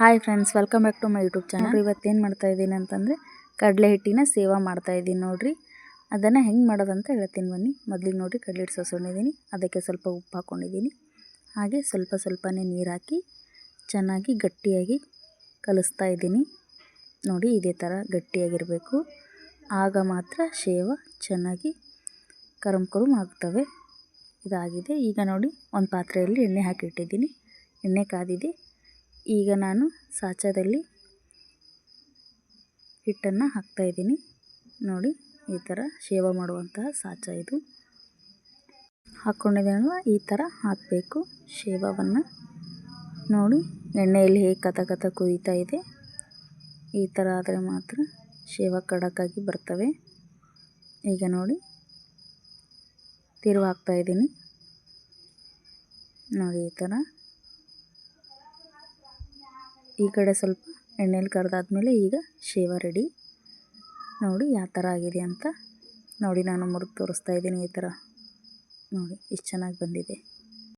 Hi friends, welcome back to my YouTube channel. ಇವತ್ತೇನು ಮಾಡ್ತಾ ಇದ್ದೀನಿ ಅಂತಂದರೆ ಕಡಲೆ ಹಿಟ್ಟಿನ ಸೇವಾ ಮಾಡ್ತಾ ಇದ್ದೀನಿ ನೋಡಿರಿ. ಅದನ್ನು ಹೆಂಗೆ ಮಾಡೋದಂತ ಹೇಳ್ತೀನಿ ಬನ್ನಿ. ಮೊದಲಿಗೆ ನೋಡಿರಿ, ಕಡಲೆ ಹಿಟ್ಟು ಸೋಸ್ಕೊಂಡಿದ್ದೀನಿ. ಅದಕ್ಕೆ ಸ್ವಲ್ಪ ಉಪ್ಪು ಹಾಕ್ಕೊಂಡಿದ್ದೀನಿ. ಹಾಗೆ ಸ್ವಲ್ಪನೇ ನೀರು ಹಾಕಿ ಚೆನ್ನಾಗಿ ಗಟ್ಟಿಯಾಗಿ ಕಲಿಸ್ತಾ ಇದ್ದೀನಿ. ನೋಡಿ, ಇದೇ ಥರ ಗಟ್ಟಿಯಾಗಿರಬೇಕು. ಆಗ ಮಾತ್ರ ಸೇವಾ ಚೆನ್ನಾಗಿ ಕರುಮ್ ಆಗ್ತವೆ. ಇದಾಗಿದೆ. ಈಗ ನೋಡಿ, ಒಂದು ಪಾತ್ರೆಯಲ್ಲಿ ಎಣ್ಣೆ ಹಾಕಿಟ್ಟಿದ್ದೀನಿ. ಎಣ್ಣೆ ಕಾದಿದೆ. ಈಗ ನಾನು ಸಾಚದಲ್ಲಿ ಹಿಟ್ಟನ್ನು ಹಾಕ್ತಾಯಿದ್ದೀನಿ. ನೋಡಿ, ಈ ಥರ ಸೇವಾ ಮಾಡುವಂತಹ ಸಾಚ ಇದು. ಹಾಕ್ಕೊಂಡಿದ್ದೀನಲ್ವ, ಈ ಥರ ಹಾಕಬೇಕು ಸೇವಾವನ್ನು. ನೋಡಿ, ಎಣ್ಣೆಯಲ್ಲಿ ಹೇಗೆ ಕತ ಕುದೀತಾ ಇದೆ. ಈ ಥರ ಆದರೆ ಮಾತ್ರ ಸೇವಾ ಖಡಕ್ಕಾಗಿ ಬರ್ತವೆ. ಈಗ ನೋಡಿ, ತಿರುವು ಹಾಕ್ತಾಯಿದ್ದೀನಿ. ನೋಡಿ, ಈ ಥರ ಈ ಕಡೆ ಸ್ವಲ್ಪ ಎಣ್ಣೆಯಲ್ಲಿ ಕರೆದಾದ್ಮೇಲೆ ಈಗ ಸೇವಾ ರೆಡಿ. ನೋಡಿ ಯಾವ ಥರ ಆಗಿದೆ ಅಂತ. ನೋಡಿ, ನಾನು ಮುರಿದು ತೋರಿಸ್ತಾ ಇದ್ದೀನಿ. ಈ ಥರ ನೋಡಿ, ಎಷ್ಟು ಚೆನ್ನಾಗಿ ಬಂದಿದೆ.